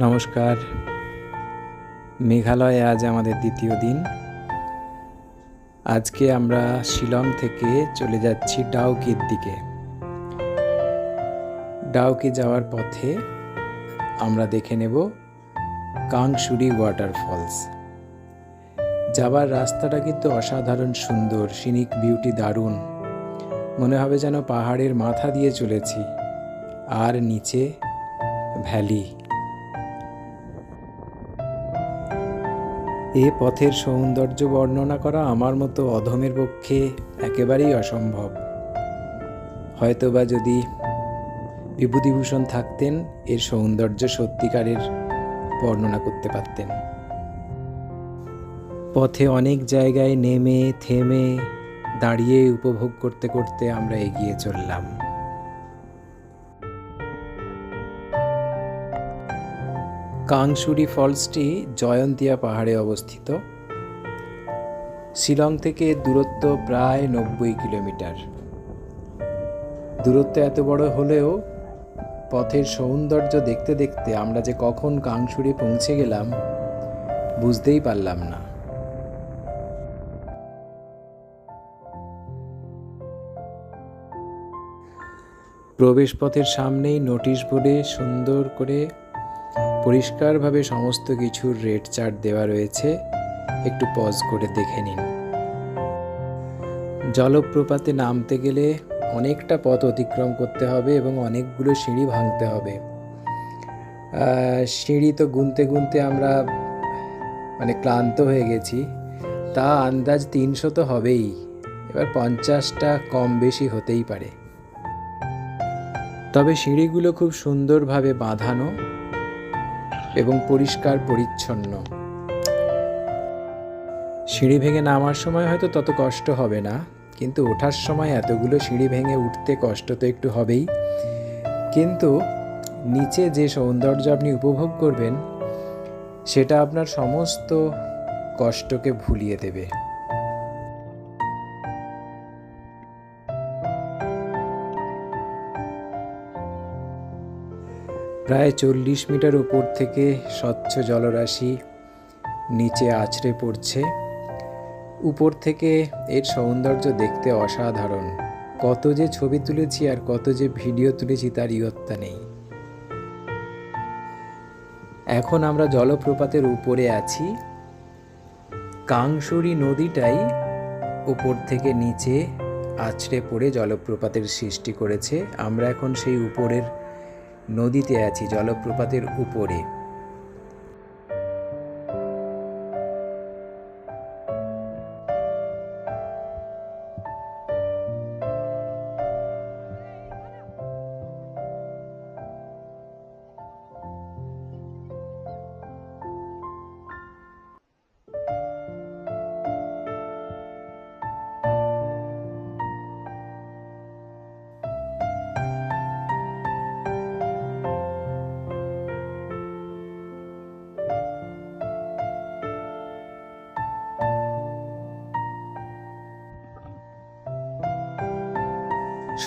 নমস্কার। মেঘালয়ে আজ আমাদের দ্বিতীয় দিন। আজকে আমরা শিলং থেকে চলে যাচ্ছি ডাউকির দিকে। ডাউকি যাওয়ার পথে আমরা দেখে নেব কাংসুরি ওয়াটারফলস। যাবার রাস্তাটা কিন্তু অসাধারণ সুন্দর, সিনিক বিউটি দারুণ, মনে হবে যেন পাহাড়ের মাথা দিয়ে চলেছি, আর নিচে ভ্যালি। এ পথের সৌন্দর্য বর্ণনা করা আমার মতো অধমের পক্ষে একেবারেই অসম্ভব। হয়তোবা যদি বিভূতিভূষণ থাকতেন, এর সৌন্দর্য সত্যিকারের বর্ণনা করতে পারতেন। পথে অনেক জায়গায় নেমে থেমে দাঁড়িয়ে উপভোগ করতে করতে আমরা এগিয়ে চললাম। কাংসুরি ফলসটি জয়ন্তিয়া পাহাড়ে অবস্থিত। শিলং থেকে দূরত্ব প্রায় 90 কিলোমিটার। দূরত্ব এত বড় হলেও পথের সৌন্দর্য দেখতে দেখতে আমরা যে কখন কাংসুরি পৌঁছে গেলাম বুঝতেই পারলাম না। প্রবেশপথের সামনেই নোটিশ বোর্ডে সুন্দর করে পরিষ্কারভাবে সমস্ত কিছুর রেট চার্ট দেওয়া রয়েছে, একটু পজ করে দেখে নিন। জলপ্রপাতে নামতে গেলে অনেকটা পথ অতিক্রম করতে হবে এবং অনেকগুলো সিঁড়ি ভাঙতে হবে। সিঁড়ি তো গুনতে গুনতে আমরা ক্লান্ত হয়ে গেছি। তা আন্দাজ 300 তো হবেই, এবার 50টা কম বেশি হতেই পারে। তবে সিঁড়িগুলো খুব সুন্দরভাবে বাঁধানো এবং পরিষ্কার পরিচ্ছন্ন। সিঁড়ি ভেঙে নামার সময় হয়তো তত কষ্ট হবে না, কিন্তু ওঠার সময় এতগুলো সিঁড়ি ভেঙে উঠতে কষ্ট তো একটু হবেই। কিন্তু নিচে যে সৌন্দর্য আপনি উপভোগ করবেন সেটা আপনার সমস্ত কষ্টকে ভুলিয়ে দেবে। প্রায় 40 মিটার উপর থেকে স্বচ্ছ জলরাশি নিচে আছড়ে পড়ছে। উপর থেকে এর সৌন্দর্য দেখতে অসাধারণ। কত যে ছবি তুলেছি আর কত যে ভিডিও তুলেছি তার ইয়ত্তা নেই। এখন আমরা জলপ্রপাতের উপরে আছি। কাংসুরি নদীটাই উপর থেকে নিচে আছড়ে পড়ে জলপ্রপাতের সৃষ্টি করেছে। আমরা এখন সেই উপরের নদীতে আছি, জলপ্রপাতের উপরে।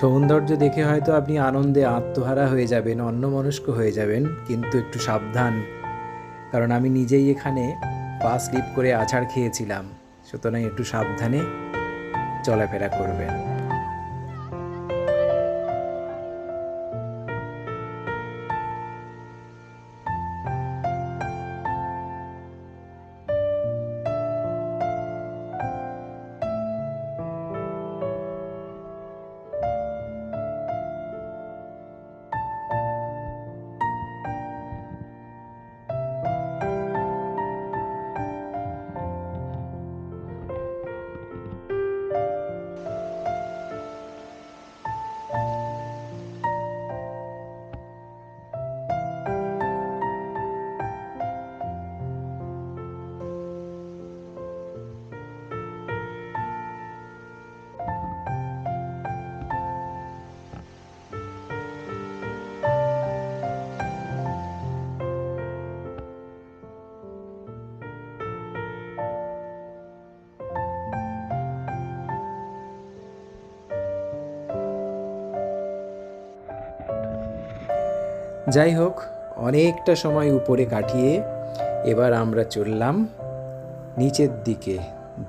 সৌন্দর্য দেখে হয়তো আপনি আনন্দে আত্মহারা হয়ে যাবেন, অন্যমনস্ক হয়ে যাবেন, কিন্তু একটু সাবধান, কারণ আমি নিজেই এখানে পা স্লিপ করে আছাড় খেয়েছিলাম। সুতরাং একটু সাবধানে চলাফেরা করবেন। যাই হোক, অনেকটা সময় উপরে কাটিয়ে এবার আমরা চললাম নিচের দিকে,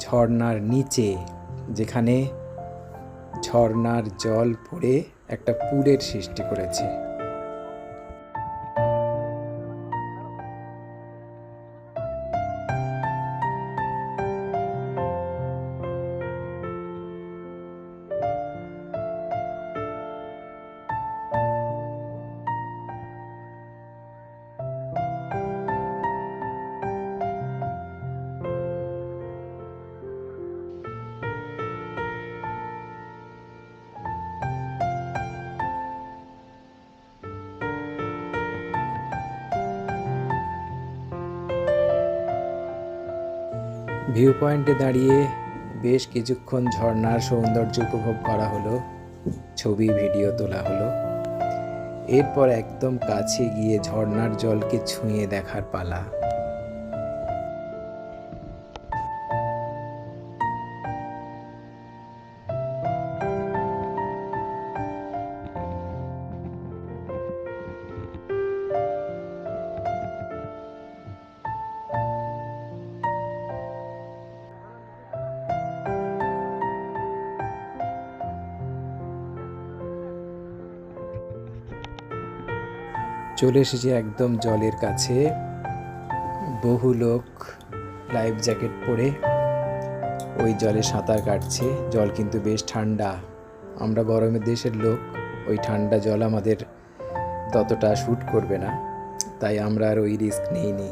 ঝর্ণার নিচে, যেখানে ঝর্ণার জল পড়ে একটা পুলের সৃষ্টি করেছে। ভিউ পয়েন্টে দাঁড়িয়ে বেশ কিছুক্ষণ ঝর্ণার সৌন্দর্য উপভোগ করা হলো, ছবি ভিডিও তোলা হলো। এরপর একদম কাছে গিয়ে ঝর্ণার জলকে ছুঁয়ে দেখার পালা। চলে এসেছি একদম জলের কাছে। বহু লোক লাইফ জ্যাকেট পরে ওই জলে সাঁতার কাটছে। জল কিন্তু বেশ ঠান্ডা। আমরা গরমের দেশের লোক, ওই ঠান্ডা জল আমাদের ততটা শ্যুট করবে না, তাই আমরা আর ওই রিস্ক নিইনি।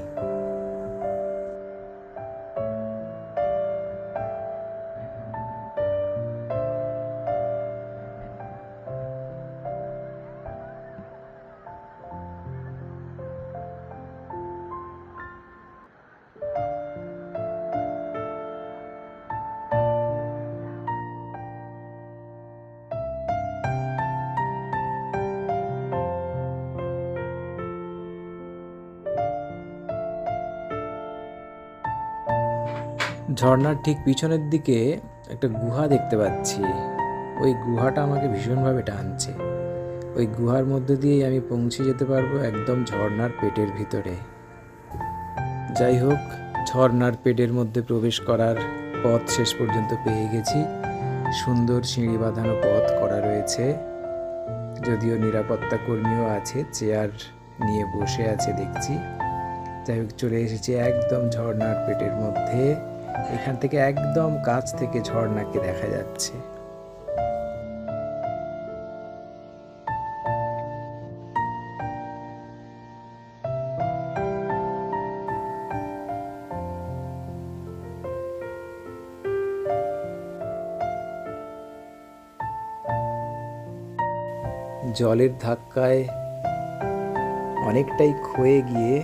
ঝর্ণার ঠিক পিছনের দিকে একটা গুহা দেখতে পাচ্ছি। ওই গুহাটা আমাকে ভীষণভাবে টানছে। ওই গুহার মধ্যে দিয়েই আমি পৌঁছে যেতে পারবো একদম ঝর্ণার পেটের ভিতরে। যাই হোক, ঝর্ণার পেটের মধ্যে প্রবেশ করার পথ শেষ পর্যন্ত পেয়ে গেছি। সুন্দর সিঁড়ি বাঁধানো পথ করা রয়েছে, যদিও নিরাপত্তা কর্মীও আছে, চেয়ার নিয়ে বসে আছে দেখছি। যাই হোক, চলে এসেছি একদম ঝর্ণার পেটের মধ্যে। এখান থেকে একদম কাছ থেকে ঝর্ণাকে দেখা যাচ্ছে। জলের ধাক্কায় অনেকটাই ক্ষয়ে গিয়ে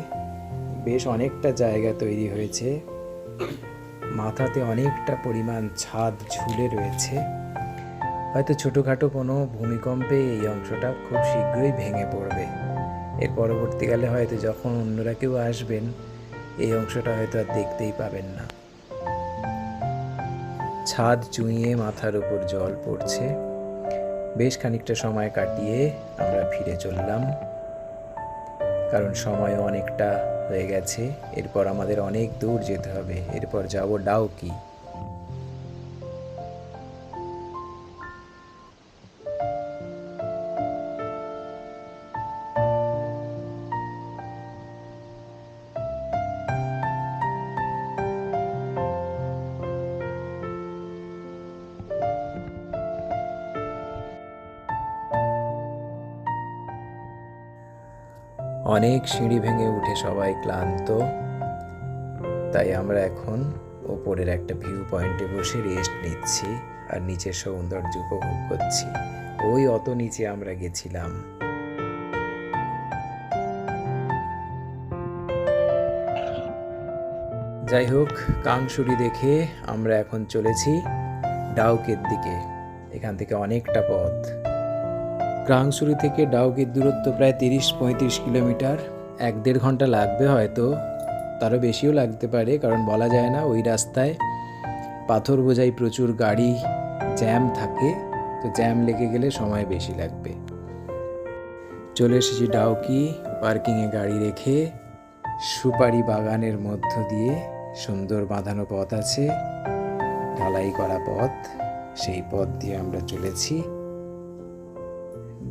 বেশ অনেকটা জায়গা তৈরি হয়েছে। মাথাতে অনেকটা পরিমাণ ছাদ ঝুলে রয়েছে। হয়তো ছোটোখাটো কোনো ভূমিকম্পে এই অংশটা খুব শীঘ্রই ভেঙে পড়বে। এর পরবর্তীকালে হয়তো যখন অন্যরা কেউ আসবেন, এই অংশটা হয়তো আর দেখতেই পাবেন না। ছাদ চুঁইয়ে মাথার উপর জল পড়ছে। বেশ খানিকটা সময় কাটিয়ে আমরা ফিরে চললাম, কারণ সময়ও অনেকটা হয়ে গেছে। এরপর আমাদের অনেক দূর যেতে হবে। এরপর যাব ডাউকি। অনেক সিঁড়ি ভেঙে উঠে সবাই ক্লান্ত, তাই আমরা এখন ওপরের একটা ভিউ পয়েন্টে বসে রেস্ট নিচ্ছি আর নিচের সৌন্দর্য উপভোগ করছি। ওই অত নিচে আমরা গেছিলাম। যাই হোক, কাংসুরি দেখে আমরা এখন চলেছি ডাউকির দিকে। এখান থেকে অনেকটা পথ। কাংসুরি থেকে ডাউকির দূরত্ব প্রায় 30-35 কিলোমিটার। 1-1.5 ঘন্টা লাগবে, হয়তো তারও বেশিও লাগতে পারে, কারণ বলা যায় না। ওই রাস্তায় পাথর বোঝাই প্রচুর গাড়ি, জ্যাম থাকে, তো জ্যাম লেগে গেলে সময় বেশি লাগবে। চলে এসেছি ডাউকি। পার্কিংয়ে গাড়ি রেখে সুপারি বাগানের মধ্য দিয়ে সুন্দর বাঁধানো পথ আছে, ঢালাই করা পথ, সেই পথ দিয়ে আমরা চলেছি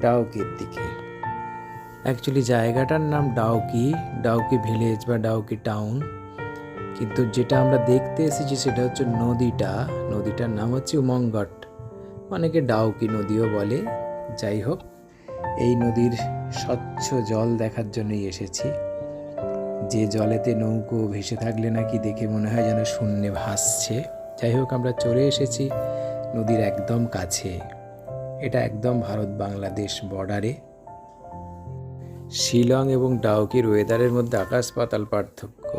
ডাউকির দিকে। অ্যাকচুয়ালি জায়গাটার নাম ডাউকি, ডাউকি ভিলেজ বা ডাউকি টাউন, কিন্তু যেটা আমরা দেখতে এসেছি সেটা হচ্ছে নদীটার নাম হচ্ছে উমঙ্গট, অনেকে ডাউকি নদীও বলে। যাই হোক, এই নদীর স্বচ্ছ জল দেখার জন্যই এসেছি, যে জলেতে নৌকো ভেসে থাকলে নাকি দেখে মনে হয় যেন শূন্যে ভাসছে। যাই হোক, আমরা চলে এসেছি নদীর একদম কাছে। এটা একদম ভারত বাংলাদেশ বর্ডারে। শিলং এবং ডাউকির ওয়েদারের মধ্যে আকাশ পাতাল পার্থক্য।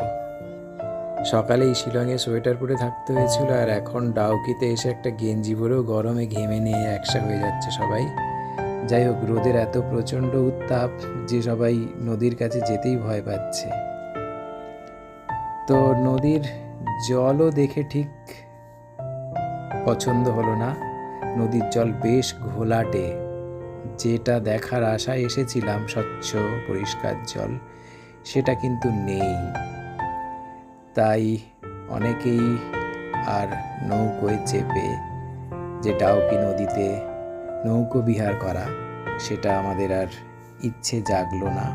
সকালে এই শিলংয়ে সোয়েটার পরে থাকতে হয়েছিল, আর এখন ডাউকিতে এসে একটা গেঞ্জি পরেও গরমে ঘেমে নিয়ে একসা হয়ে যাচ্ছে সবাই। যাই হোক, রোদের এত প্রচণ্ড উত্তাপ যে সবাই নদীর কাছে যেতেই ভয় পাচ্ছে। তো নদীর জলও দেখে ঠিক পছন্দ হলো না। নদীর জল বেশ ঘোলাটে, যেটা দেখার আশায় এসেছিলাম স্বচ্ছ পরিষ্কার জল, সেটা কিন্তু নেই। তাই অনেকেই আর নৌকোয় চেপে যে ডাউকি নদীতে নৌকো বিহার করা, সেটা আমাদের আর ইচ্ছে জাগলো না।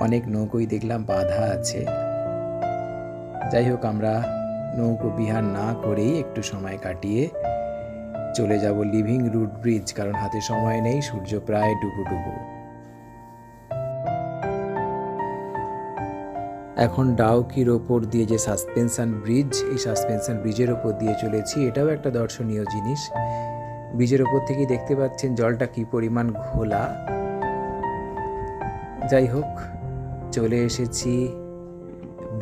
অনেক নৌকোই দেখলাম বাঁধা আছে। যাই হোক, আমরা নৌকো বিহার না করেই একটু সময় কাটিয়ে চলে যাব লিভিং রুট ব্রিজ, কারণ হাতে সময় নেই, সূর্য প্রায় ডুবু। এখন ডাউকির ওপর দিয়ে যে সাসপেনশন ব্রিজ, এই সাসপেনশন ব্রিজের ওপর দিয়ে চলেছি। এটাও একটা দর্শনীয় জিনিস। ব্রিজের ওপর থেকেই দেখতে পাচ্ছেন জলটা কি পরিমাণ ঘোলা। যাই হোক, চলে এসেছি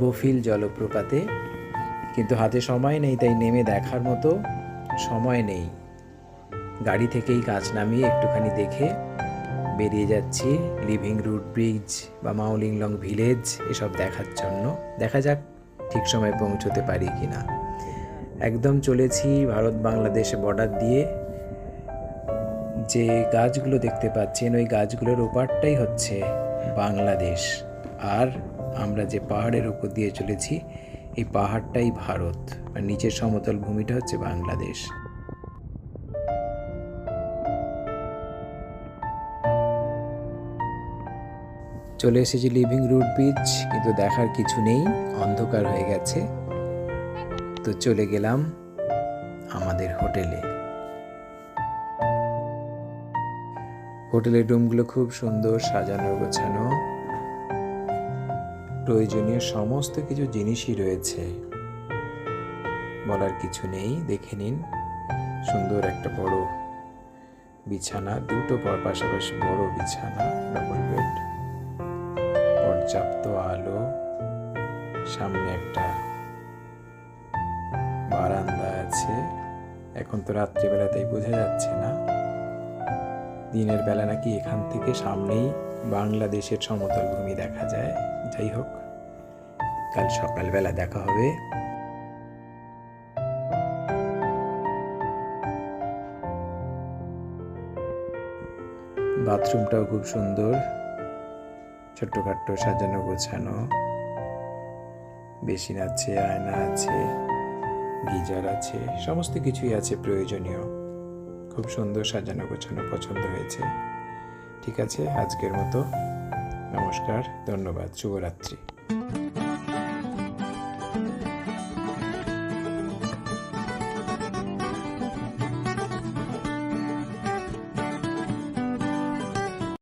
বফিল জলপ্রপাতে, কিন্তু হাতে সময় নেই, তাই নেমে দেখার মতো সময় নেই। গাড়ি থেকেই কাঁচ নামিয়ে একটুখানি দেখে বেরিয়ে যাচ্ছি লিভিং রুট ব্রিজ বা মাওলিংলং ভিলেজ এসব দেখার জন্য। দেখা যাক ঠিক সময় পৌঁছতে পারি কিনা। একদম চলেছি ভারত বাংলাদেশ বর্ডার দিয়ে। যে গাছগুলো দেখতে পাচ্ছেন, ওই গাছগুলোর ওপারটাই হচ্ছে বাংলাদেশ, আর আমরা যে পাহাড়ের উপর দিয়ে চলেছি, এই পাহাড়টাই ভারত, আর নিচের সমতল ভূমিটা হচ্ছে বাংলাদেশ। চলে এসেছি লিভিং রুট ব্রিজ, কিন্তু দেখার কিছু নেই, অন্ধকার হয়ে গেছে। তো চলে গেলাম আমাদের হোটেলে। হোটেলের রুমগুলো খুব সুন্দর সাজানো গোছানো, প্রয়োজনীয় সমস্ত কিছু জিনিসই রয়েছে, বলার কিছু নেই। দেখে নিন, সুন্দর একটা বড় বিছানা, দুটো পাশাপাশি বড় বিছানা, ডাবল বেড, পর্যাপ্ত আলো, সামনে একটা বারান্দা আছে। এখন তো রাত্রিবেলা, তাই বোঝা যাচ্ছে না। দিনের বেলা নাকি এখান থেকে সামনেই বাংলাদেশের সমতল ভূমি দেখা যায়। যাই হোক, কাল সকালবেলা দেখা হবে। বাথরুমটাও খুব সুন্দর, ছোট্টখাট্ট সাজানো গোছানো, বেসিন আছে, আয়না আছে, গিজার আছে, সমস্ত কিছুই আছে প্রয়োজনীয়। খুব সুন্দর সাজানো গোছানো, পছন্দ হয়েছে। ঠিক আছে, আজকের মতো নমস্কার, ধন্যবাদ, শুভরাত্রি।